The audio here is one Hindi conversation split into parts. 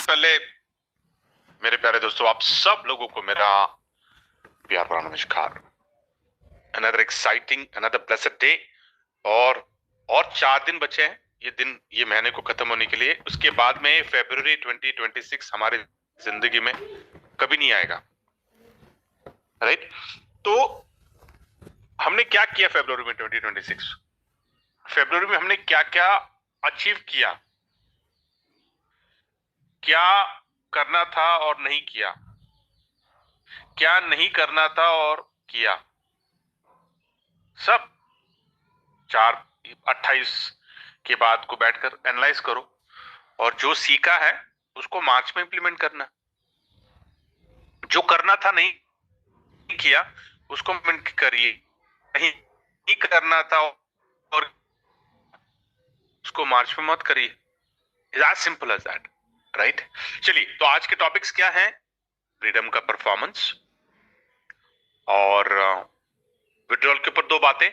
पहले मेरे प्यारे दोस्तों, आप सब लोगों को मेरा प्यार भरा नमस्कार। Another exciting, another blessed day. और 4 दिन बचे हैं ये महीने को खत्म होने के लिए। उसके बाद में फरवरी 2026 हमारे जिंदगी में कभी नहीं आएगा, राइट? तो हमने क्या किया फरवरी में 2026? फरवरी में हमने क्या क्या अचीव किया, क्या करना था और नहीं किया, क्या नहीं करना था और किया, सब 4/28 के बाद को बैठकर एनालाइज करो और जो सीखा है उसको मार्च में इंप्लीमेंट करना। जो करना था नहीं किया उसको करिए, नहीं करना था और उसको मार्च में मत करिए। It's as simple as that, right? चलिए, तो आज के टॉपिक्स क्या है? फ्रीडम का परफॉर्मेंस और विड्रॉल के ऊपर 2 बातें,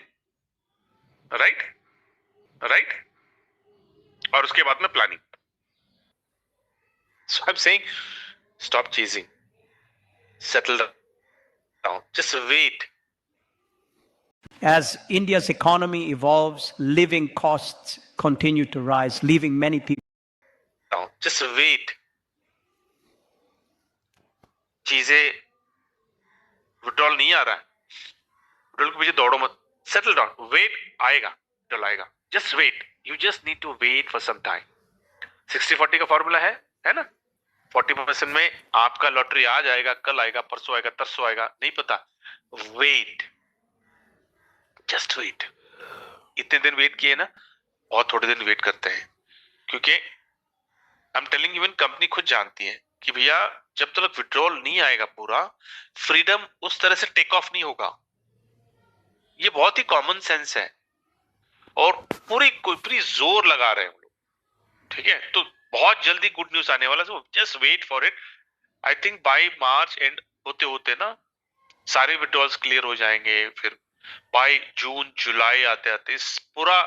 राइट? और उसके बाद में planning. So I am saying, stop chasing, settle down, just wait. As India's economy evolves, living costs continue to rise, leaving many people. Down, just wait. चीजें विड्रॉल नहीं आ रहा है, विड्रॉल के पीछे दौड़ो मत, सेटल डाउन, वेट, आएगा, विड्रॉल आएगा, just wait, you just need to wait for some time. 60-40 का फॉर्मूला है ना? 40% में आपका लॉटरी आ जाएगा, कल आएगा, परसों आएगा, तरसों आएगा, नहीं पता। Wait, just wait. इतने दिन वेट किए ना, और थोड़े दिन वेट करते हैं, क्योंकि I am telling, even company खुद जानती है कि भैया जब तक विड्रॉल नहीं आएगा पूरा, फ्रीडम उस तरह से टेक ऑफ नहीं होगा। ये बहुत ही कॉमन सेंस है और पूरी जोर लगा रहे हैं हम लोग, ठीक है? तो बहुत जल्दी गुड न्यूज आने वाला है, just wait for it. I think by March end होते होते ना सारे विड्रॉल्स क्लियर हो जाएंगे, फिर बाय जून जुलाई आते आते इस पूरा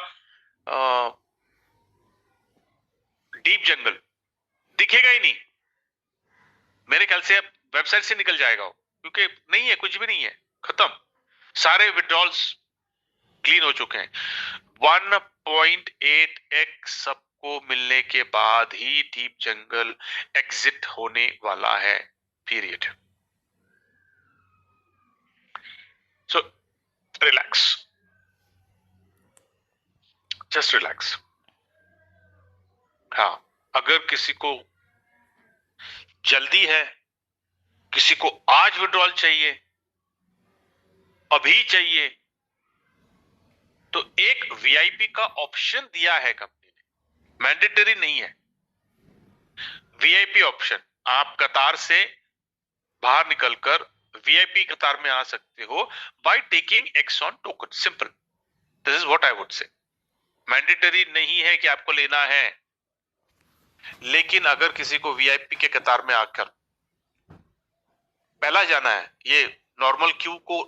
डीप जंगल दिखेगा ही नहीं। मेरे ख्याल से अब वेबसाइट से निकल जाएगा वो, क्योंकि नहीं है, कुछ भी नहीं है, खत्म। सारे विड्रॉल्स क्लीन हो चुके हैं। 1.8x सबको मिलने के बाद ही डीप जंगल एग्जिट होने वाला है, period. So relax, just relax. हाँ, अगर किसी को जल्दी है, किसी को आज विड्रॉल चाहिए, अभी चाहिए, तो एक वीआईपी का ऑप्शन दिया है कंपनी ने, मैंडेटरी नहीं है। वीआईपी ऑप्शन, आप कतार से बाहर निकलकर वीआईपी कतार में आ सकते हो by taking Exxon token, simple. This is what I would say. Mandatory नहीं है कि आपको लेना है, लेकिन अगर किसी को वीआईपी के कतार में आकर पहला जाना है, ये नॉर्मल क्यू को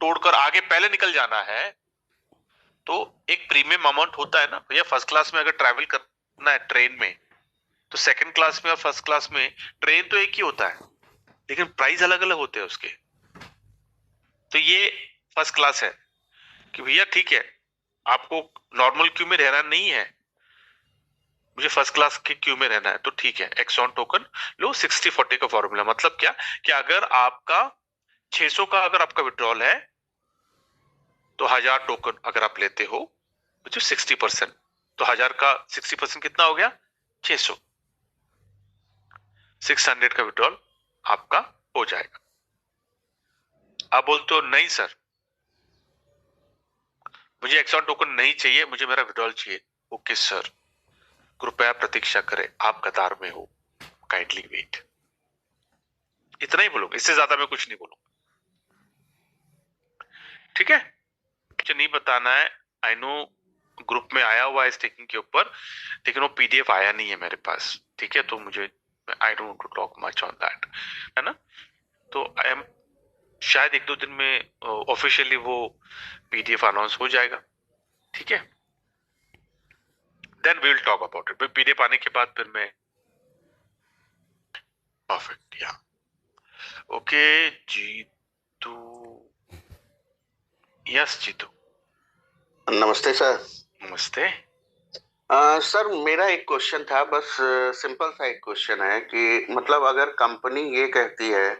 तोड़कर आगे पहले निकल जाना है, तो एक प्रीमियम अमाउंट होता है ना भैया। फर्स्ट क्लास में अगर ट्रैवल करना है ट्रेन में, तो सेकंड क्लास में और फर्स्ट क्लास में ट्रेन तो एक ही होता है, लेकिन प्राइस अलग अलग होते हैं उसके। तो ये फर्स्ट क्लास है कि भैया ठीक है, आपको नॉर्मल क्यू में रहना नहीं है, मुझे फर्स्ट क्लास के क्यू में रहना है, तो ठीक है, एक्सॉन टोकन लो। 60-40 का फॉर्मूला मतलब क्या कि अगर आपका 600 का अगर आपका विड्रॉल है, तो 1000 टोकन अगर आप लेते हो, तो 60%, तो 1000 का 60% कितना हो गया? 600। 600 का विड्रॉल आपका हो जाएगा। आप बोलते हो नहीं सर, मुझे एक्सॉन टोकन नहीं चाहिए, मुझे मेरा विड्रॉल चाहिए। ओके सर, कृपया प्रतीक्षा करें, आप कतार में हो, काइंडली वेट। इतना ही बोलूंगा, इससे ज्यादा मैं कुछ नहीं बोलूंगा, ठीक है? मुझे नहीं बताना है, आई नो ग्रुप में आया हुआ है स्टेकिंग के ऊपर, लेकिन वो पीडीएफ आया नहीं है मेरे पास, ठीक है? तो मुझे I don't to talk much on that, है ना? तो आई एम शायद 1-2 दिन में ऑफिशियली वो पीडीएफ अनाउंस हो जाएगा, ठीक है? Then we will talk about it. PDF आने के बाद फिर मैं परफेक्ट, या ओके। जीतू, यस जीतू, नमस्ते सर। नमस्ते। सर मेरा एक क्वेश्चन था, बस सिंपल सा एक क्वेश्चन है कि मतलब अगर कंपनी ये कहती है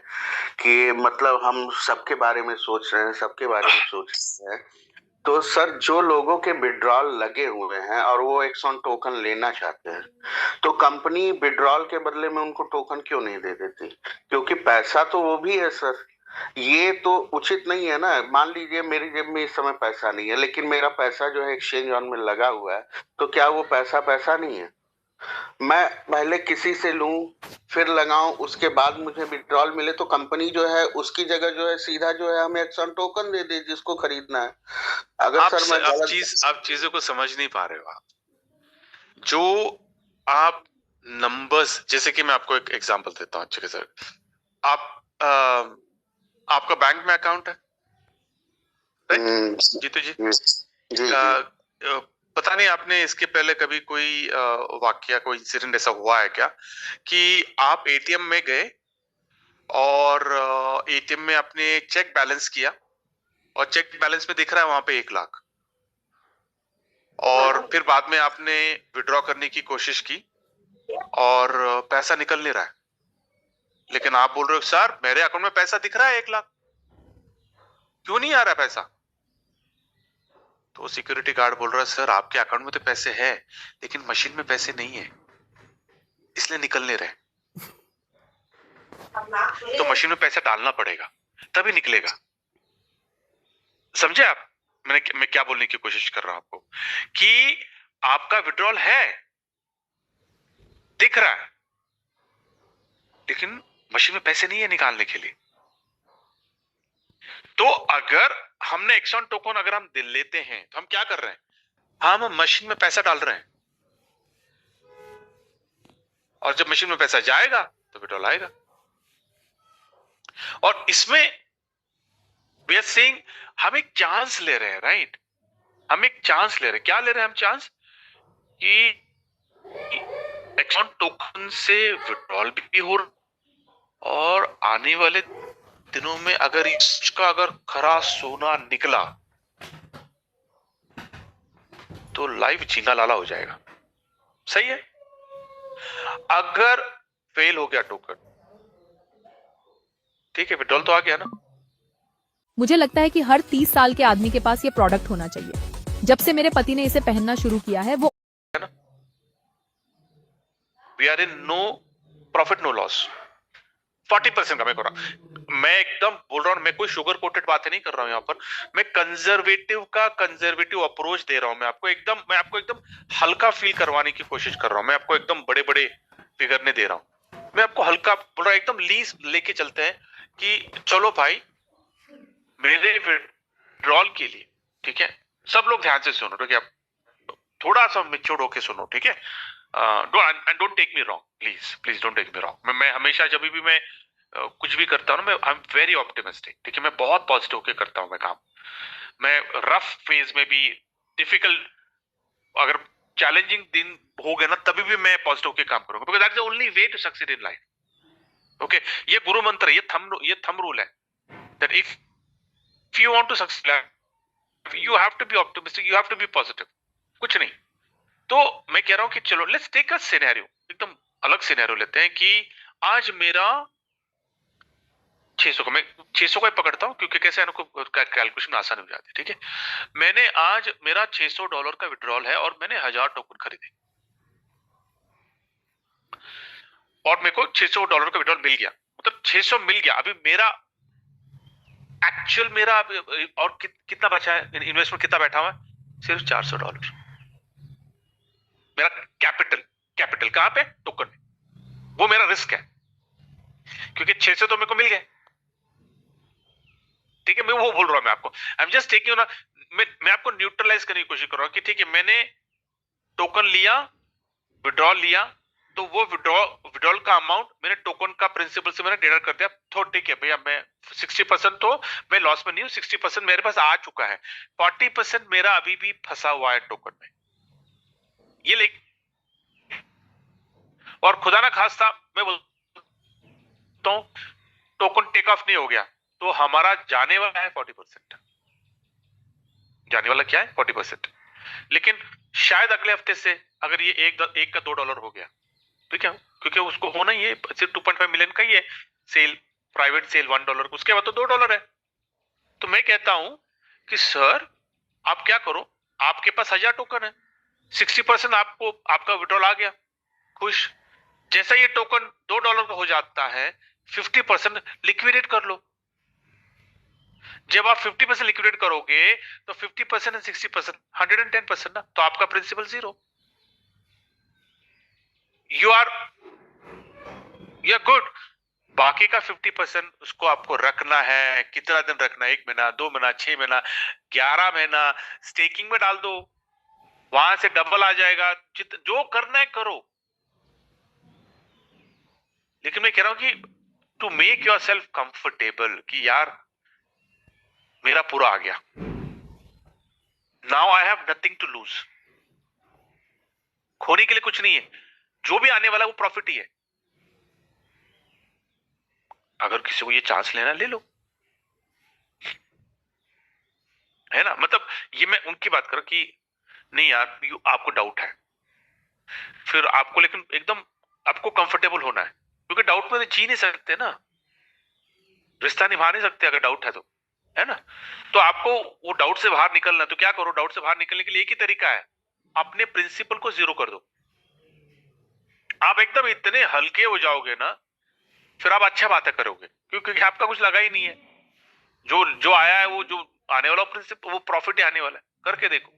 कि मतलब हम सबके बारे में सोच रहे हैं, सबके बारे में सोच रहे हैं, तो सर जो लोगों के विड्रॉल लगे हुए हैं और वो एक्सॉन टोकन लेना चाहते हैं, तो कंपनी विड्रॉल के बदले में उनको टोकन क्यों नहीं दे देती? क्योंकि पैसा तो वो भी है सर। ये तो उचित नहीं है ना। मान लीजिए मेरी जेब में इस समय पैसा नहीं है, लेकिन मेरा पैसा जो है एक्सचेंज ऑन में लगा हुआ है, तो क्या वो पैसा पैसा नहीं है? मैं पहले किसी से लूं, फिर लगाऊं, उसके बाद मुझे विड्रॉल मिले, तो कंपनी जो है उसकी जगह जो है सीधा जो है हमें एक्शन टोकन दे दे जिसको खरीदना है। अगर आप सर मैं आप चीजों को समझ नहीं पा रहे हो। आप जो आप नंबर्स, जैसे कि मैं आपको एक एग्जांपल देता हूँ अच्छे सर। आप आपका बैंक में अकाउंट है, राइट जीतू जी? जी पता नहीं आपने इसके पहले कभी कोई वाकया, कोई इंसिडेंट ऐसा हुआ है क्या कि आप एटीएम में गए और एटीएम में आपने चेक बैलेंस किया और चेक बैलेंस में दिख रहा है वहां पे 1 लाख, और फिर बाद में आपने विड्रॉ करने की कोशिश की और पैसा निकल नहीं रहा है, लेकिन आप बोल रहे हो सर मेरे अकाउंट में पैसा दिख रहा है 1 लाख, क्यों नहीं आ रहा पैसा? तो सिक्योरिटी गार्ड बोल रहा है सर आपके अकाउंट में तो पैसे है, लेकिन मशीन में पैसे नहीं है, इसलिए निकल नहीं रहे। तो मशीन में पैसा डालना पड़ेगा तभी निकलेगा। समझे आप? मैं क्या बोलने की कोशिश कर रहा हूं आपको कि आपका विड्रॉल है, दिख रहा है, लेकिन मशीन में पैसे नहीं है निकालने के लिए। तो अगर हमने एक्शन टोकन अगर हम दिल लेते हैं तो हम क्या कर रहे हैं? हम मशीन में पैसा डाल रहे हैं, और जब मशीन में पैसा जाएगा तो विड्रॉल आएगा। और इसमें वी आर सेइंग हम एक चांस ले रहे हैं, राइट? हम एक चांस ले रहे हैं। क्या ले रहे हैं हम चांस? कि एक्शन टोकन से विड्रॉल भी हो रहा, और आने वाले दिनों में अगर इसका अगर खरा सोना निकला तो लाइव झींगा लाला हो जाएगा। सही है? अगर फेल हो गया टोकन, ठीक है, विड्रॉल तो आ गया ना। मुझे लगता है कि हर 30 साल के आदमी के पास ये प्रोडक्ट होना चाहिए। जब से मेरे पति ने इसे पहनना शुरू किया है वो we are in no profit no loss. 40% का मैं एकदम बोल रहा हूं, मैं कोई शुगर कोटेड बातें नहीं कर रहा हूं यहां पर। मैं कंजर्वेटिव अप्रोच दे रहा हूं। मैं आपको एकदम हल्का फील करवाने की कोशिश कर रहा हूं। मैं आपको एकदम बड़े बड़े फिगर नहीं दे रहा हूं। मैं आपको हल्का बोल रहा हूं, एकदम लीज लेके चलते हैं कि चलो भाई मेरे विड्रॉल के लिए, ठीक है, सब लोग ध्यान से सुनो, ठीक है? थोड़ा सा मेच्योर होके सुनो, ठीक है? Don't take me wrong, please don't take me wrong. मैं हमेशा जब भी मैं कुछ भी करता हूँ ना, मैं आई एम वेरी ऑप्टिमिस्टिक, ठीक है? मैं बहुत पॉजिटिव होकर करता हूँ मैं काम। मैं रफ फेज में भी, डिफिकल्ट, अगर चैलेंजिंग दिन हो गए ना, तभी भी मैं पॉजिटिव होकर काम करूंगा, because that is the only way to succeed in life. Okay, ये गुरु मंत्र है, ये थंब रूल है, that if you want to succeed you have to be optimistic, you have to be positive. कुछ नहीं। तो मैं कह रहा हूं कि चलो लेट्स टेक अ सिनेरियो, एकदम अलग सिनेरियो लेते हैं कि आज मेरा 600 का, मैं 600 का ही पकड़ता हूं क्योंकि कैसे इनको कैलकुलेशन आसान हो जाती है, ठीक है? मैंने आज मेरा $600 का विड्रॉल है और मैंने 1000 टोकन खरीदे, और मेरे को $600 का विड्रॉल मिल गया, मतलब 600 मिल गया। अभी मेरा एक्चुअल मेरा और कितना बचा है, इन्वेस्टमेंट कितना बैठा हुआ है? सिर्फ $400। मेरा कैपिटल कहां पे? टोकन में। वो मेरा रिस्क है क्योंकि 600 तो मेरे को मिल गए, ठीक है? मैं वो बोल रहा हूं मैं आपको, आई एम जस्ट टेकिंग ना, मैं आपको न्यूट्रलाइज करने की कोशिश कर रहा हूं कि ठीक है, मैंने टोकन लिया, विड्रॉल लिया, तो वो विड्रॉल का अमाउंट मैंने टोकन का प्रिंसिपल से मैंने डिडक्ट कर दिया। तो ठीक है भैया, मैं 60% तो मैं लॉस में नहीं हूं, 60% मेरे पास आ चुका है, 40% मेरा अभी भी फंसा हुआ है टोकन में। ये और खुदा ना खास्ता मैं बोल हूं टोकन टेक ऑफ नहीं हो गया, तो हमारा जाने वाला है 40%, जाने वाला क्या है 40%। लेकिन शायद अगले हफ्ते से अगर ये एक का $2 हो गया तो क्या, क्योंकि उसको होना ही है, सिर्फ 2.5 मिलियन का ही है सेल, प्राइवेट सेल $1, उसके बाद तो $2 है। तो मैं कहता हूं कि सर आप क्या करो, आपके पास 1000 टोकन है, 60% आपको आपका विड्रॉल आ गया, खुश। जैसा ये टोकन $2 का हो जाता है 50% लिक्विडेट कर लो। जब आप 50% लिक्विडेट करोगे तो 50% एंड 60% 110% ना, तो आपका प्रिंसिपल 0। You are good. बाकी का 50% उसको आपको रखना है, कितना दिन रखना है, 1 महीना, 2 महीना, 6 महीना, 11 महीना, स्टेकिंग में डाल दो, वहां से डबल आ जाएगा, जो करना है करो। लेकिन मैं कह रहा हूं कि to make yourself comfortable कि यार मेरा पूरा आ गया, now I have nothing to lose, खोने के लिए कुछ नहीं है, जो भी आने वाला है वो प्रॉफिट ही है। अगर किसी को ये चांस लेना ले लो, है ना। मतलब ये मैं उनकी बात कर कि नहीं यार आपको डाउट है, फिर आपको लेकिन एकदम आपको कंफर्टेबल होना है, क्योंकि डाउट में जी नहीं सकते ना, रिश्ता निभा नहीं सकते अगर डाउट है तो, है ना। तो आपको वो डाउट से बाहर निकलना, तो क्या करो, डाउट से बाहर निकलने के लिए एक ही तरीका है, अपने प्रिंसिपल को 0 कर दो। आप एकदम इतने हल्के हो जाओगे ना, फिर आप अच्छा बातें करोगे, क्योंकि आपका कुछ लगा ही नहीं है, जो आया है वो जो आने वाला प्रिंसिपल वो प्रॉफिट ही आने वाला है। करके देखो,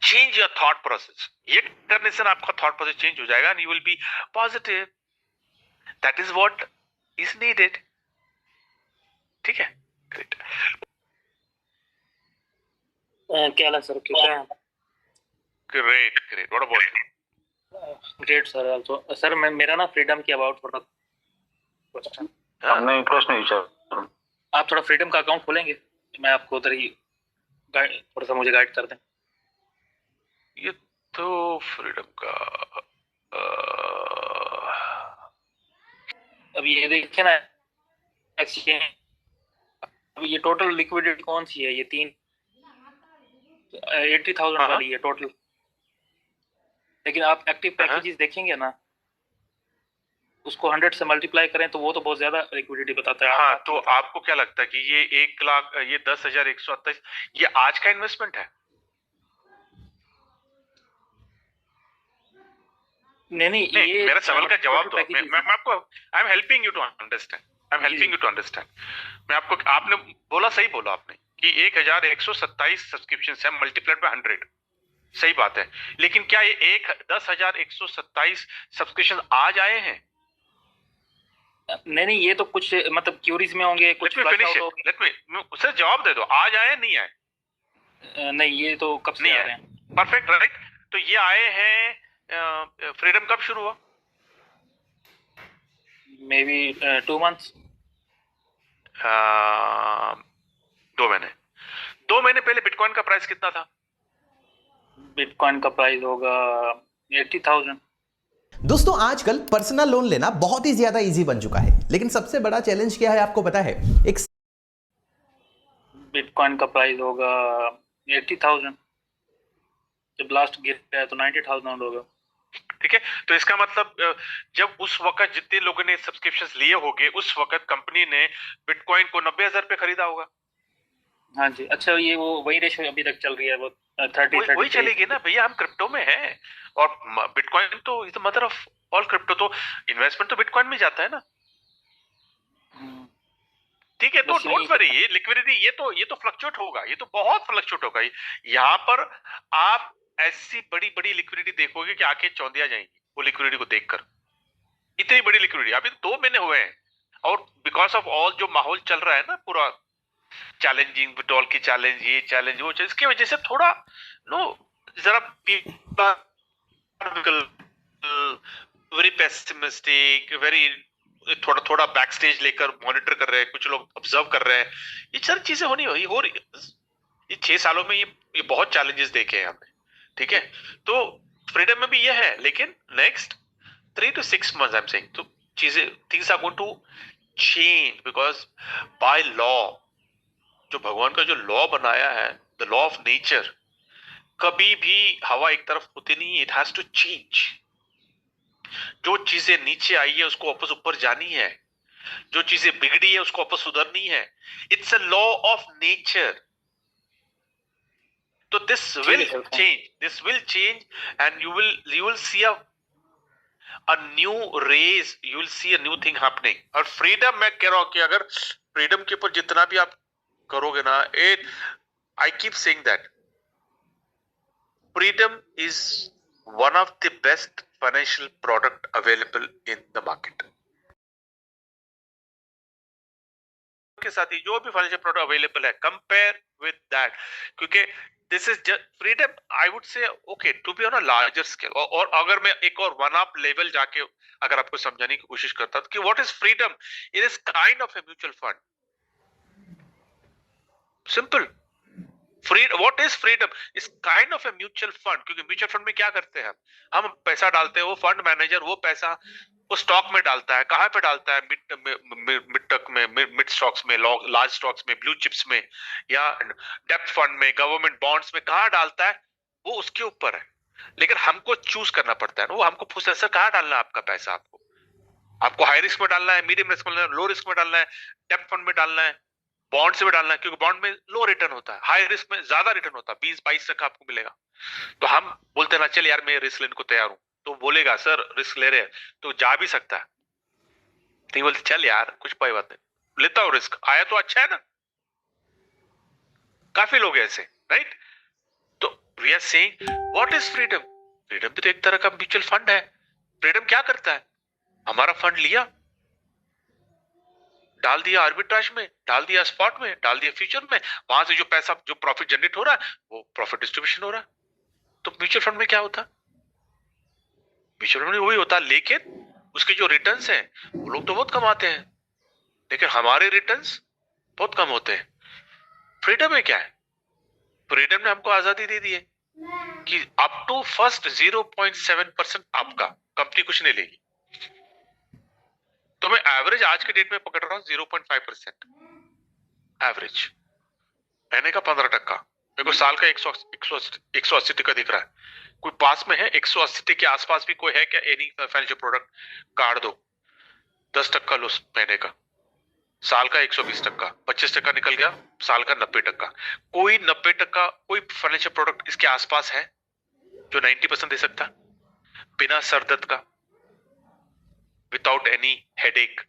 चेंज योर थॉट प्रोसेस, ये करने से ना आपका थॉट प्रोसेस चेंज हो जाएगा and you will be positive, that is what is needed. ठीक है, ग्रेट। क्या हाल है सर, कैसे हैं? Great great, what about great sir. Also sir मेरा ना फ्रीडम के अबाउट थोड़ा क्वेश्चन। हमने प्रश्न विचार, आप थोड़ा फ्रीडम का अकाउंट खोलेंगे, मैं आपको उधर ही थोड़ा सा मुझे गाइड कर दें। ये तो फ्रीडम का अब ये देखिए ना, अब ये टोटल लिक्विडिटी कौन सी है, ये 80,000 वाली है टोटल। लेकिन आप एक्टिव पैकेजेस देखेंगे ना, उसको 100 से मल्टीप्लाई करें तो वो तो बहुत ज्यादा लिक्विडिटी बताता है। हाँ, तो आपको क्या लगता है कि ये 1 लाख, ये 10,128 ये आज का इन्वेस्टमेंट है? नहीं, ये मेरा सवाल का जवाब दो। मैं आपको I am helping you to understand. मैं आपको, आपने बोला, सही बोला आपने कि 1,127 सब्सक्रिप्शन है मल्टीप्लाइड बाय 100, सही बात है। लेकिन क्या ये 10,127 सब्सक्रिप्शन आज आए हैं? नहीं, ये तो कुछ मतलब क्यूरीज में होंगे, कुछ लेट मी सर जवाब दे दो, आज आए नहीं आए? नहीं, ये तो कब से आ रहे हैं। Perfect, right. तो ये आए हैं, फ्रीडम कब शुरू हुआ? मे बी 2 months, 2 महीने। 2 महीने पहले बिटकॉइन का प्राइस कितना था? बिटकॉइन का प्राइस होगा 80,000। दोस्तों आजकल पर्सनल लोन लेना बहुत ही ज्यादा इजी बन चुका है, लेकिन सबसे बड़ा चैलेंज क्या है आपको पता है? एक बिटकॉइन का प्राइस होगा 80,000, जब लास्ट गिरा है तो 90,000 होगा। ठीक है, तो इसका मतलब जब उस वक्त जितने लोगों ने सब्सक्रिप्शंस लिए होंगे, उस वक्त कंपनी ने बिटकॉइन को 90,000 पे खरीदा होगा। हाँ जी, अच्छा, ये वो वही रेशियो अभी तक चल रही है, वो 30 वही चलेगी ना भैया, हम क्रिप्टो में हैं और बिटकॉइन तो is the mother of all crypto, तो इन्वेस्टमेंट तो बिटकॉइन में जाता है ना। ठीक है, तो डोंट वरी, ये लिक्विडिटी ये तो फ्लक्चुएट होगा, ये तो बहुत फ्लक्चुएट होगा। यहाँ पर आप ऐसी बड़ी बड़ी लिक्विडिटी देखोगे कि आंखें चौंधिया जाएंगी वो लिक्विडिटी को देखकर, इतनी बड़ी लिक्विडिटी। अभी 2 महीने हुए हैं और बिकॉज ऑफ ऑल जो माहौल चल रहा है ना, पूरा चैलेंजिंग, विड्रॉल की चैलेंज, ये चैलेंज वो चैलेंज, इसकी वजह से थोड़ा जरा वेरी पेसिमिस्टिक, वेरी थोड़ा बैक स्टेज लेकर मॉनिटर कर रहे हैं, कुछ लोग ऑब्जर्व कर रहे हैं। ये सारी चीजें हो रही, ये 6 सालों में ये बहुत चैलेंजेस देखे हैं हमने। ठीक है, तो फ्रीडम में भी ये है, लेकिन next 3 to 6 months I am saying, तो चीजें, things are going to change because by law, जो भगवान का जो लॉ बनाया है, द लॉ ऑफ नेचर, कभी भी हवा एक तरफ होती नहीं, इट हैज टू चेंज। जो चीजें नीचे आई है उसको वापस ऊपर जानी है, जो चीजें बिगड़ी है उसको वापस सुधरनी है। It's a law of nature. तो this will change and you will see a new race, you will see a new thing happening। और फ्रीडम, मैं कह रहा हूं कि अगर फ्रीडम के ऊपर जितना भी आप करोगे ना, I keep saying that freedom is one of the best financial product available in the market। के साथ ही जो भी फाइनेंशियल प्रोडक्ट अवेलेबल है, कंपेयर विद दैट, क्योंकि this is freedom, I would say okay to be on a larger scale. और अगर मैं एक और वन अप लेवल जाके अगर आपको समझाने की कोशिश करता कि what is freedom, it is kind of a mutual fund. Simple. What is freedom is kind of a mutual fund. क्योंकि म्यूचुअल फंड में क्या करते हैं, हम पैसा डालते हैं, वो फंड मैनेजर वो पैसा वो स्टॉक में डालता है। कहां पे डालता है? मिड स्टॉक्स में, लार्ज स्टॉक्स में, ब्लू चिप्स में, या डेप्थ फंड में, गवर्नमेंट बॉन्ड्स में, कहां डालता है वो उसके ऊपर है। लेकिन हमको चूज करना पड़ता है ना, वो हमको पूछता है सर कहां डालना है आपका पैसा, आपको हाई रिस्क में डालना है, मीडियम रिस्क में डालना है, लो रिस्क में डालना है, डेप्थ फंड में डालना है, बॉन्ड से भी डालना है, क्योंकि बॉन्ड में लो रिटर्न होता है, हाई रिस्क में ज्यादा रिटर्न होता है, 20-22 तक आपको मिलेगा। तो हम बोलते हैं ना चल यार मैं रिस्क लेने को तैयार हूं, तो बोलेगा सर रिस्क ले रहे हैं तो जा भी सकता है, तो बोलते चल यार कुछ पाई बात नहीं, लेता हूं रिस्क, आया तो अच्छा है ना। काफी लोग ऐसे, राइट? तो we are saying what is freedom. Freedom भी तो एक तरह का म्यूचुअल फंड है। फ्रीडम क्या करता है, हमारा फंड लिया, डाल दिया आर्बिट्राज में, डाल दिया स्पॉट में, डाल दिया फ्यूचर में, वहां से जो पैसा जो प्रॉफिट जनरेट हो रहा है वो प्रॉफिट डिस्ट्रीब्यूशन हो रहा है। तो म्यूचुअल फंड में क्या होता है, म्यूचुअल फंड में वही होता है, लेकिन उसके जो रिटर्न्स हैं वो लोग तो बहुत कमाते हैं, लेकिन हमारे रिटर्न्स बहुत कम होते हैं। फ्रीडम में क्या है, फ्रीडम ने हमको आजादी दे दी है कि अप टू फर्स्ट 0.7% आपका, कंपनी कुछ नहीं लेगी। तो मैं एवरेज आज के डेट में पकड़ रहा हूं 0.5% एवरेज, महीने का 15%। मेरे को साल का 180 दिख रहा है। कोई पास में है 180 के आसपास भी कोई है क्या? एनी फाइनेंशियल प्रोडक्ट कार्ड दो, 10% लो महीने का, साल का 120%, 25% निकल गया, साल का 90%। कोई 90% कोई फाइनेंशियल प्रोडक्ट इसके आसपास है जो 90% दे सकता, बिना सरदर्द का, without any headache?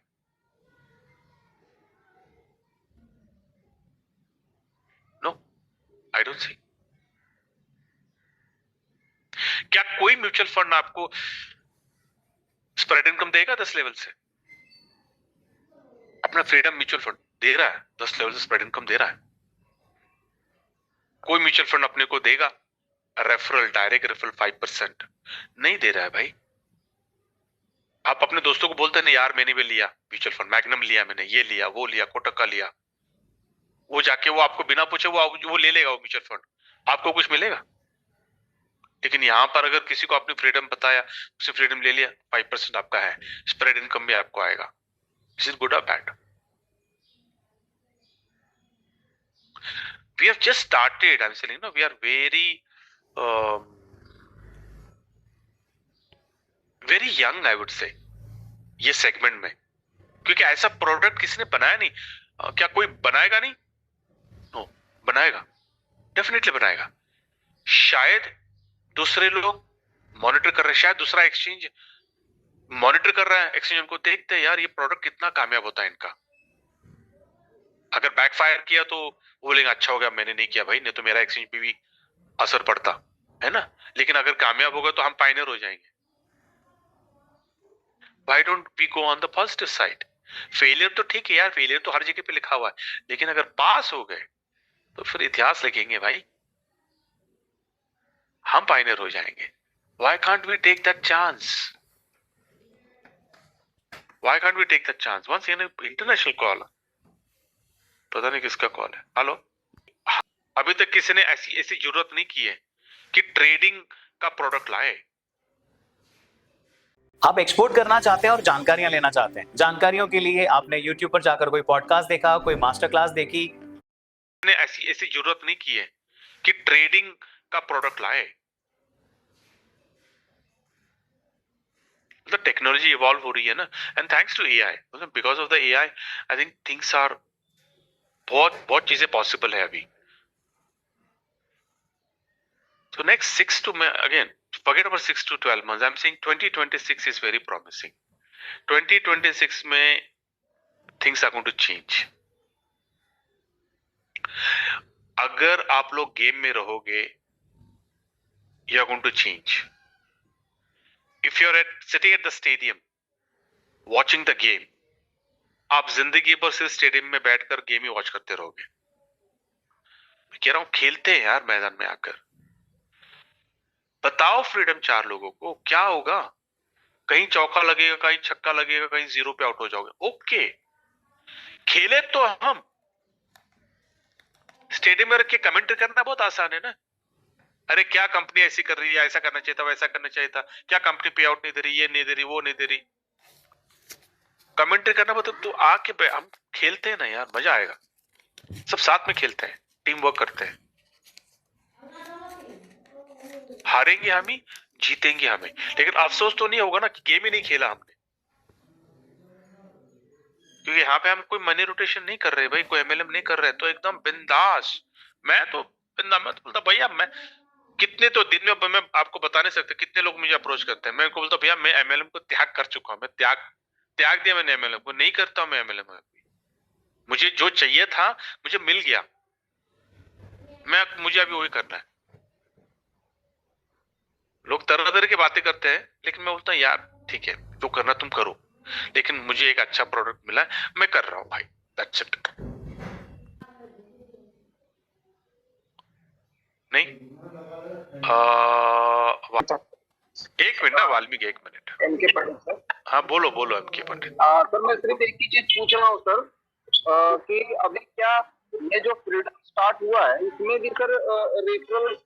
No, I don't see. क्या कोई म्यूचुअल फंड आपको स्प्रेड इनकम देगा 10 लेवल से? अपना फ्रीडम म्यूचुअल फंड दे रहा है 10 लेवल से स्प्रेड इनकम दे रहा है। कोई म्यूचुअल फंड अपने को देगा रेफरल, डायरेक्ट रेफरल 5%? नहीं दे रहा है भाई। आप अपने दोस्तों को बोलते हैं यार मैंने भी लिया म्यूचुअल फंड, मैग्नम लिया मैंने, ये लिया वो लिया, कोटक का लिया, वो जाके वो आपको बिना पूछे वो ले लेगा वो म्यूचुअल फंड, आपको कुछ मिलेगा? लेकिन यहां पर अगर किसी को आपने फ्रीडम बताया, उसे फ्रीडम ले लिया, 5% आपका है, स्प्रेड इनकम भी आपको आएगा। दिस इज गुड और bad? We have just started, I'm saying, we are very young, I would say, ये सेगमेंट में, क्योंकि ऐसा प्रोडक्ट किसी ने बनाया नहीं। क्या कोई बनाएगा नहीं? नो, बनाएगा, डेफिनेटली बनाएगा। शायद दूसरे लोग मॉनिटर कर रहे हैं, शायद दूसरा एक्सचेंज मॉनिटर कर रहा है, एक्सचेंज उनको देखते हैं यार ये प्रोडक्ट कितना कामयाब होता है इनका। अगर बैकफायर किया तो वो बोलेंगे अच्छा हो गया मैंने नहीं किया भाई, नहीं तो मेरा एक्सचेंज पे भी असर पड़ता है ना। लेकिन अगर कामयाब होगा तो हम पायनियर हो जाएंगे। Why don't we go on the positive side? Failure तो ठीक है यार, फेलियर तो हर जगह पे लिखा हुआ है, लेकिन अगर पास हो गए तो फिर इतिहास लिखेंगे भाई, हम पायनियर हो जाएंगे। Why can't we take that chance? Why can't we take that chance? Once again, international call, पता नहीं किसका कॉल है। हेलो, अभी तक किसी ने ऐसी जरूरत नहीं की है कि ट्रेडिंग का प्रोडक्ट लाए। आप एक्सपोर्ट करना चाहते हैं और जानकारियां लेना चाहते हैं। जानकारियों के लिए आपने YouTube पर जाकर कोई पॉडकास्ट देखा, कोई मास्टर क्लास देखी। ने ऐसी ऐसी जरूरत नहीं की है कि ट्रेडिंग का प्रोडक्ट लाए। मतलब टेक्नोलॉजी इवॉल्व हो रही है ना, एंड थैंक्स टू एआई, मतलब because of the AI I think things are बहुत बहुत चीजें पॉसिबल है अभी। So next 6 to again, forget about 6 to 12 months. I'm saying 2026 is very promising. 2026 में things are going to change. अगर आप लोग गेम में रहोगे, you are going to change. If you're sitting at the stadium, watching the game, आप जिंदगी भर सिर्फ स्टेडियम में बैठकर गेम ही वॉच करते रहोगे। मैं कह रहा हूं खेलते हैं यार मैदान में आकर। बताओ फ्रीडम 4 लोगों को क्या होगा। कहीं चौका लगेगा, कहीं छक्का लगेगा, कहीं 0 पे आउट हो जाओगे, ओके। खेले तो हम स्टेडियम में रख के कमेंट्री करना बहुत आसान है ना। अरे क्या कंपनी ऐसी कर रही है, ऐसा करना चाहिए था, वैसा करना चाहिए था, क्या कंपनी पे आउट नहीं दे रही, ये नहीं दे रही, वो नहीं दे रही। कमेंट्री करना मतलब तो आके हम खेलते हैं ना यार, मजा आएगा। सब साथ में खेलते हैं, टीम वर्क करते हैं। हारेंगे हम ही, जीतेंगे हमें, लेकिन अफसोस तो नहीं होगा ना कि गेम ही नहीं खेला हमने। क्योंकि यहाँ पे हम कोई मनी रोटेशन नहीं कर रहे भाई, कोई एमएलएम नहीं कर रहे, तो एकदम बिंदास। मैं तो बिंदास, मैं तो बोलता भैया, मैं कितने तो दिन में मैं आपको बता नहीं सकता कितने लोग मुझे अप्रोच करते हैं। मैं उनको बोलता भैया मैं एमएलएम को त्याग कर चुका हूं, मैं त्याग दिया मैंने एमएलएम को, नहीं करता हूं मैं एमएलएम। मुझे जो चाहिए था मुझे मिल गया, मुझे अभी वही करना है। लोग तरह तरह की बातें करते हैं, लेकिन मैं बोलता हूँ यार ठीक है, जो करना तुम करो, लेकिन मुझे एक अच्छा प्रोडक्ट मिला है, मैं कर रहा हूं भाई, दैट्स इट। नहीं एक मिनट ना वाल्मीकि, एक मिनट। एमके पंडित सर। हाँ बोलो बोलो एमके पंडित। सर मैं सिर्फ एक ही चीज पूछ रहा हूँ सर, कि अभी क्या ये जो फ्रीडम स्टार्ट हुआ है इसमें भी सर रेफरल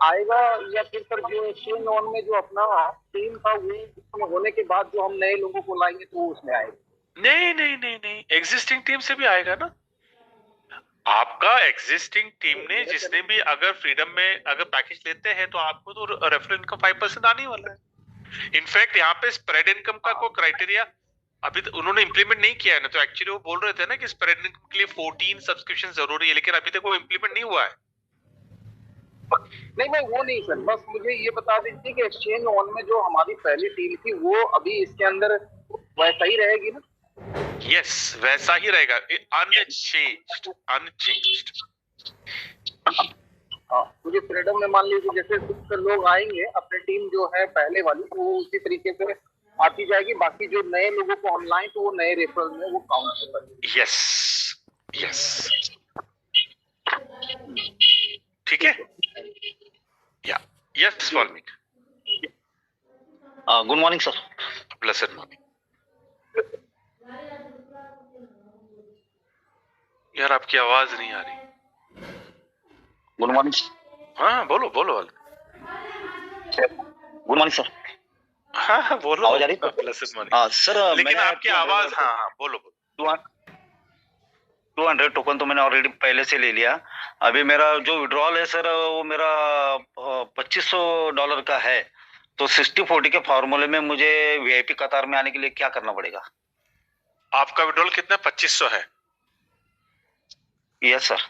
आएगा, या फिर सर जो एक्सचेंज ऑन में जो अपना टीम था वो होने के बाद जो हम नए लोगों को लाएंगे तो उसमें आएगा? नहीं नहीं नहीं नहीं, एग्जिस्टिंग टीम से भी आएगा ना। आपका एग्जिस्टिंग टीम ने जिसने भी अगर फ्रीडम में अगर पैकेज लेते हैं तो आपको तो रेफरल इनकम 5% आने वाला है। इनफैक्ट यहाँ पे स्प्रेड इनकम का कोई क्राइटेरिया अभी तो उन्होंने इंप्लीमेंट नहीं किया है ना, तो एक्चुअली वो बोल रहे थे ना कि स्प्रेड इनकम के लिए 14 सब्सक्रिप्शन जरूरी है, लेकिन अभी तक वो इंप्लीमेंट नहीं हुआ है। नहीं मैं वो नहीं सर, बस मुझे ये बता दीजिए कि एक्सचेंज ऑन में जो हमारी पहली टीम थी वो अभी इसके अंदर वैसा ही रहेगी ना? यस वैसा ही रहेगा, अनचेंज्ड। मुझे फ्रीडम में मान लीजिए जैसे कुछ लोग आएंगे, अपनी टीम जो है पहले वाली तो वो उसी तरीके से आती जाएगी, बाकी जो नए लोगों को हम लाएं तो वो नए रेफरल में वो काउंट होगा। यस यस ठीक है। या yes Valmiki. Good morning sir. Blessed morning. यार आपकी आवाज नहीं आ रही। Good morning. हाँ बोलो बोलो। Good morning sir. हाँ बोलो। आवाज आ रही है? ब्लेसेड मॉर्निंग सर लेकिन आपकी आवाज, हाँ बोलो बोलो। 200 टोकन तो मैंने ऑलरेडी पहले से ले लिया। अभी मेरा जो विड्रॉल है सर वो मेरा $2500 का है, तो 60-40 के फॉर्मूले में मुझे वीआईपी कतार में आने के लिए क्या करना पड़ेगा? आपका विड्रॉल कितना? 2500 है। Yes sir.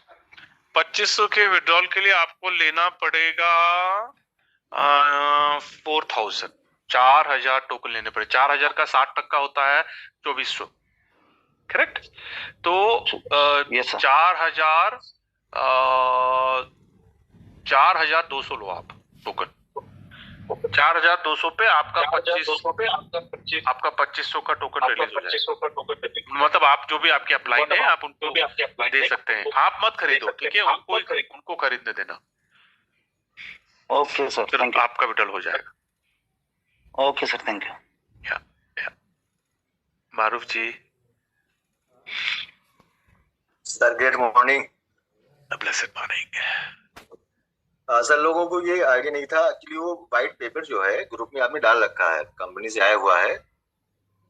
2500 के विड्रॉल के लिए आपको लेना पड़ेगा 4000 4000 टोकन लेने पड़े। 4000 का 60% होता है 2400, करेक्ट? तो 4200 लो आप टोकन। 4200 पे आपका 2500 का टोकन रिलीज हो जाएगा। मतलब आप जो भी आपके अपलाइन है आप उनको दे सकते हैं, आप मत खरीदो, ठीक है? उनको खरीदने देना। Okay sir, thank you. आपका विड्रॉल हो जाएगा। Okay sir, thank you. Maroof ji. Sir good morning. Blessed morning. Sir लोगों को ये आइडिया नहीं था एक्चुअली। वो वाइट पेपर जो है ग्रुप में आपने डाल रखा है, कंपनी से आया हुआ है,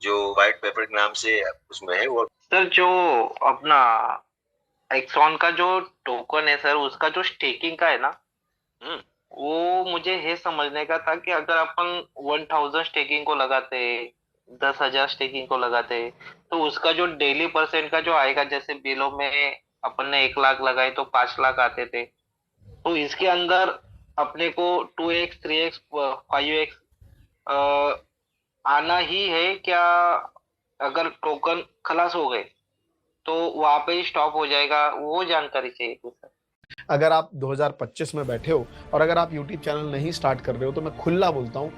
जो वाइट पेपर के नाम से उसमें है वो। सर जो अपना एक्सॉन का जो टोकन है सर, उसका जो स्टेकिंग का है ना, वो मुझे ये समझने का था कि अगर अपन 1000 स्टेकिंग को लगाते, 10,000 स्टेकिंग को लगाते, तो उसका जो डेली परसेंट का जो आएगा, जैसे बिलों में अपन ने 1 लाख लगाए तो 5 लाख आते थे, तो इसके अंदर अपने को 2x 3x 5x आना ही है क्या? अगर टोकन खलास हो गए तो वहां पे ही स्टॉप हो जाएगा, वो जानकारी चाहिए थी सर। अगर आप 2025 में बैठे हो और अगर आप यूट्यूब चैनल नहीं स्टार्ट कर रहे हो तो मैं खुला बोलता हूँ,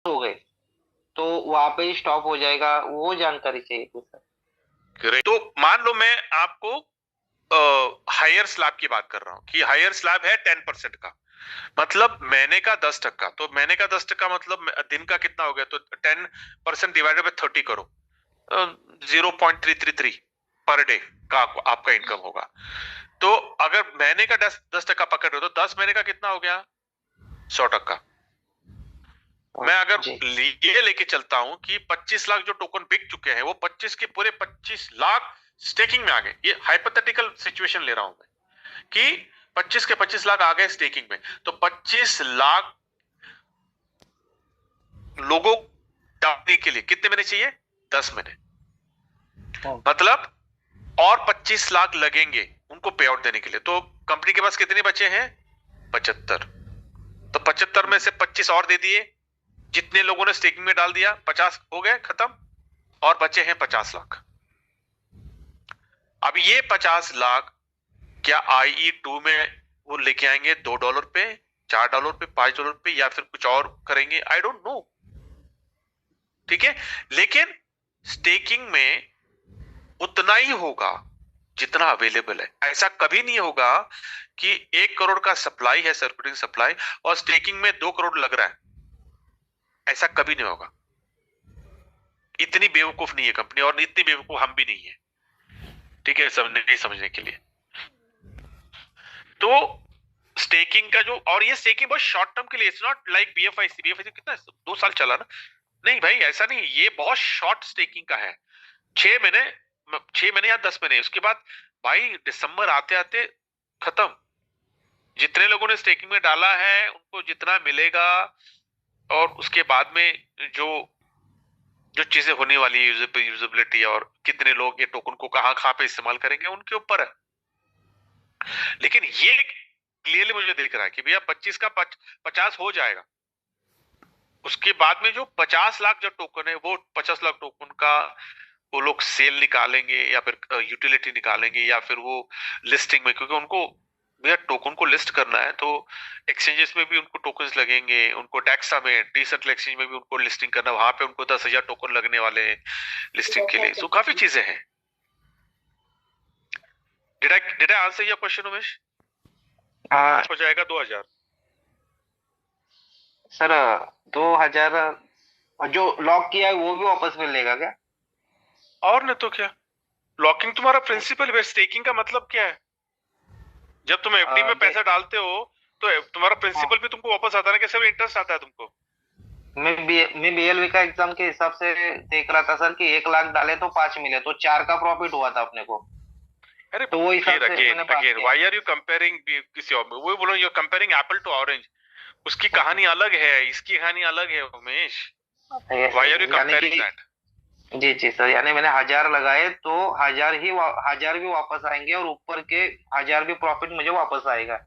हो गए तो वहां पे ही स्टॉप हो जाएगा, वो जानकारी चाहिए थी सर। तो मान लो मैं आपको हायर स्लैब की बात कर रहा हूं कि हायर स्लैब है 10% का, मतलब महीने का 10%। तो महीने का 10% मतलब दिन का कितना हो गया? तो 10% डिवाइडेड बाय 30 करो, 0.333 पर डे का आपका इनकम होगा। तो अगर महीने का 10% पकड़ रहे हो तो 10 महीने का कितना हो गया? 100%। मैं अगर ये लेके चलता हूं कि 25 लाख जो टोकन बिक चुके हैं वो 25 के पूरे 25 लाख स्टेकिंग में आ गए। ये हाइपोथेटिकल सिचुएशन ले रहा हूं मैं कि 25 के 25 लाख आ गए स्टेकिंग में, तो 25 लाख लोगों डालने के लिए कितने महीने चाहिए? 10 महीने। मतलब और 25 लाख लगेंगे उनको पे आउट देने के लिए। तो कंपनी के पास कितने बचे हैं? 75। तो 75 में से 25 और दे दिए, जितने लोगों ने स्टेकिंग में डाल दिया 50 हो गए खत्म, और बचे हैं 50 लाख। अब ये 50 लाख क्या IE2 में वो लेके आएंगे $2 पे, $4 पे, $5 पे, या फिर कुछ और करेंगे? I don't know. ठीक है, लेकिन स्टेकिंग में उतना ही होगा जितना अवेलेबल है। ऐसा कभी नहीं होगा कि 1 करोड़ का सप्लाई है, सर्कुलेटिंग सप्लाई, और स्टेकिंग में 2 करोड़ लग रहा है। ऐसा कभी नहीं होगा। इतनी बेवकूफ नहीं है कंपनी, और इतनी बेवकूफ हम भी नहीं है। ठीक है, समझने के लिए। तो स्टेकिंग का जो, और ये स्टेकिंग बहुत शॉर्ट टर्म के लिए, इट्स नॉट लाइक BFIC कितना 2 साल चला ना, नहीं भाई ऐसा नहीं। ये बहुत शॉर्ट स्टेकिंग का है, 6 महीने या 10 महीने। उसके बाद भाई दिसंबर आते आते खत्म। जितने लोगों ने स्टेकिंग में डाला है उनको जितना मिलेगा, और उसके बाद में जो चीजें होने वाली है, यूजेबिलिटी, और कितने लोग ये टोकन को कहां पे इस्तेमाल करेंगे, उनके ऊपर है। लेकिन ये क्लियरली मुझे दिख रहा है कि भैया 25 का 50 हो जाएगा। उसके बाद में जो 50 लाख जो टोकन है, वो 50 लाख टोकन का वो लोग सेल निकालेंगे, या फिर यूटिलिटी निकालेंगे, या फिर वो लिस्टिंग में, क्योंकि उनको भैया टोकन को लिस्ट करना है, तो एक्सचेंजेस में भी उनको टोकन्स लगेंगे, उनको डेक्सा में, डिसेंट्रल एक्सचेंज में भी उनको लिस्टिंग करना, वहां पे उनको 10,000 टोकन लगने वाले हैं लिस्टिंग के लिए। सो काफी चीजें हैं। Did I answer your question Umesh? हो जाएगा 2000 सर। 2000 जो लॉक किया है वो भी वापस मिलेगा क्या? और नहीं तो क्या, लॉकिंग तुम्हारा प्रिंसिपल है। स्टेकिंग का मतलब क्या है? जब तुम FD में पैसा डालते हो तो तुम्हारा प्रिंसिपल भी तुमको वापस आता है, कैसे भी इंटरेस्ट आता है तुमको। मैं BLV का एग्जाम के हिसाब से देख रहा था सर कि 1 लाख डाले तो 5 मिले, तो 4 का प्रॉफिट हुआ था अपने को। अरे तो वो हिसाब से मैंने बात किया। व्हाई आर यू कंपेयरिंग किसी और? वो बोलो you are comparing apple to orange. उसकी कहानी अलग है, इसकी कहानी अलग है Umesh. Why are you comparing that? जी सर, यानी मैंने 1000 लगाए तो 1000 भी वापस आएंगे, और ऊपर के 1000 भी प्रॉफिट मुझे वापस आएगा।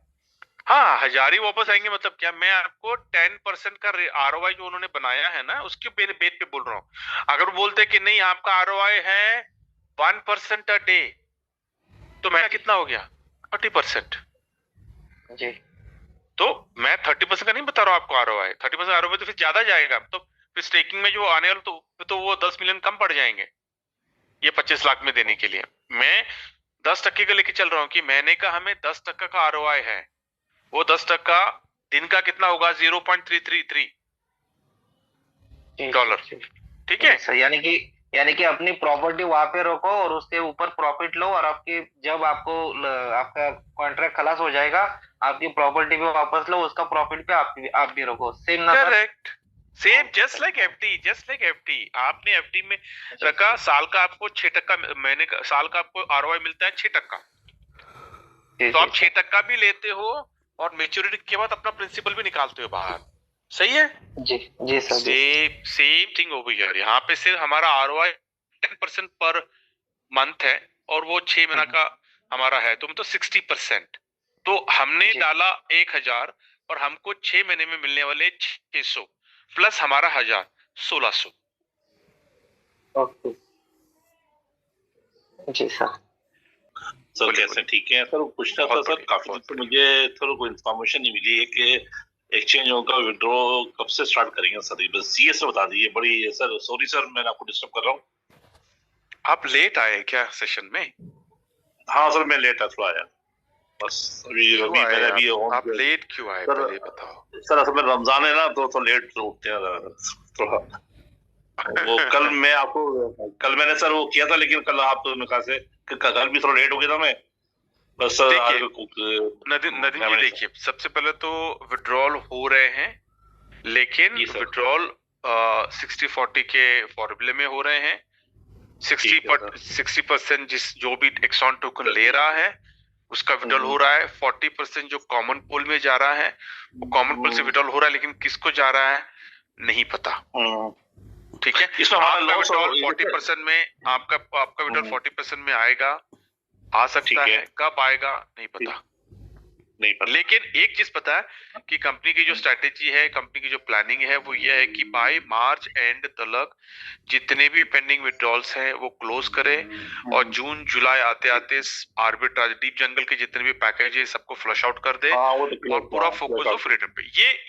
हाँ, 1000 ही वापस आएंगे। मतलब क्या, मैं आपको 10% का ROI जो उन्होंने बनाया है ना, उसके बेस पे बोल रहा हूँ। अगर बोलते कि नहीं आपका ROI है 1% अ डे, तो मैं कितना हो गया? 30%। जी, तो मैं 30% का नहीं बता रहा हूँ आपको ROI। 30% ROI तो फिर ज्यादा जाएगा। तो फिर स्टेकिंग में जो आने वाला तो वो 10 मिलियन कम पड़ जाएंगे ये 25 लाख में देने के लिए। मैं 10% का लेके चल रहा हूँ कि महीने का हमें 10% का ROI है। वो 10% दिन का कितना होगा? 0.333 डॉलर। ठीक है, यानी कि अपनी प्रॉपर्टी वहां पे रखो और उसके ऊपर प्रॉफिट लो, और आपकी जब आपका कॉन्ट्रैक्ट खलास हो जाएगा आपकी प्रॉपर्टी पे वापस लो, उसका प्रॉफिट पे आप भी रखो। सेम ना sir? Correct, same just like FD. आपने एफडी में रखा, साल का आपको 6%, महीने का, साल का आपको आरओआई मिलता है 6%, तो आप 6% भी लेते हो और मेच्योरिटी के बाद अपना प्रिंसिपल भी निकालते हो बाहर। सही है जी जी सर। सेम थिंग हो गई यार। यहाँ पे सिर्फ हमारा आरओआई 10% पर मंथ है और वो 6 महीना का हमारा है, तो 60%। तो हमने डाला 1000 और हमको 6 महीने में मिलने वाले 600 प्लस हमारा 1000, 1600। ओके जी सर। सर कैसे? ठीक है सर, पूछना था सर, काफी दिन से मुझे थोड़ा कोई इन्फॉर्मेशन नहीं मिली है कि एक्सचेंज होगा, विड्रॉ कब से स्टार्ट करेंगे सर? ये बस ये सब बता दीजिए। बड़ी सर सॉरी सर, मैं आपको डिस्टर्ब कर रहा हूँ। आप लेट आए क्या सेशन में? हाँ सर मैं लेट थोड़ा आया, बस अभी आप लेट क्यों आए पहले बताओ। सर असल में रमजान है ना, तो लेट उठते हैं थोड़ा। वो कल मैंने सर वो किया था, लेकिन कल आप कहा से कल भी थोड़ा लेट हो गया था मैं, बस नदीम जी देखिए, सबसे पहले तो विड्रॉल हो रहे हैं, लेकिन विड्रॉल 60-40 के फॉर्मूले में हो रहे हैं। 60% जो भी एक्सॉन टोकन ले रहा है उसका विड्रॉल हो रहा है। 40% जो कॉमन पोल में जा रहा है वो कॉमन पोल से विड्रॉल हो रहा है, लेकिन किसको जा रहा है नहीं पता। ठीक है, इसमें आपका विड्रॉल 40% में, आपका विड्रॉल 40% में आएगा, आ सकता है, कब आएगा नहीं पता। लेकिन एक चीज पता है कि कंपनी की जो स्ट्रेटेजी है, कंपनी की जो प्लानिंग है वो ये है कि बाय मार्च एंड तक जितने भी पेंडिंग विड्रॉल्स हैं वो क्लोज करे और जून जुलाई आते आते आर्बिट्राज डीप जंगल के जितने भी पैकेज है सबको फ्लश आउट कर दे और पूरा फोकस हो फ्रीडम पे।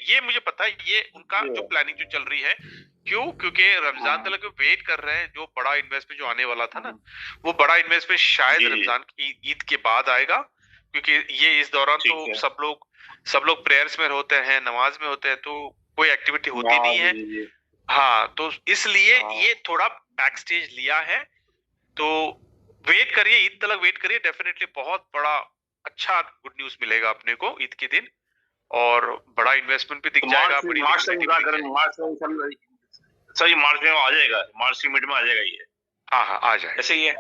ये मुझे पता है, ये उनका जो प्लानिंग जो चल रही है। क्यों? क्योंकि रमजान तक वेट कर रहे हैं, जो बड़ा इन्वेस्टमेंट जो आने वाला था ना, वो बड़ा इन्वेस्टमेंट शायद रमजान की ईद के बाद आएगा, क्योंकि ये इस दौरान तो सब लोग प्रेयर्स में होते हैं, नमाज में होते हैं, तो कोई एक्टिविटी होती नहीं है। हाँ, तो इसलिए ये थोड़ा बैक स्टेज लिया है। तो वेट करिए, ईद तक वेट करिए, डेफिनेटली बहुत बड़ा अच्छा गुड न्यूज मिलेगा अपने को ईद के दिन, और बड़ा इन्वेस्टमेंट भी दिख जाएगा। सर ये मार्च में आ जाएगा, मार्च की मिड में आ जाएगा ये। हाँ आ जाएगा, ऐसे ही है।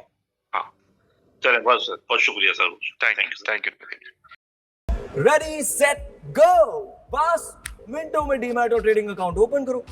हाँ चलें, बहुत शुक्रिया sir, thank you. Ready set go, बस मिनटों में डीमैट और ट्रेडिंग अकाउंट ओपन करो।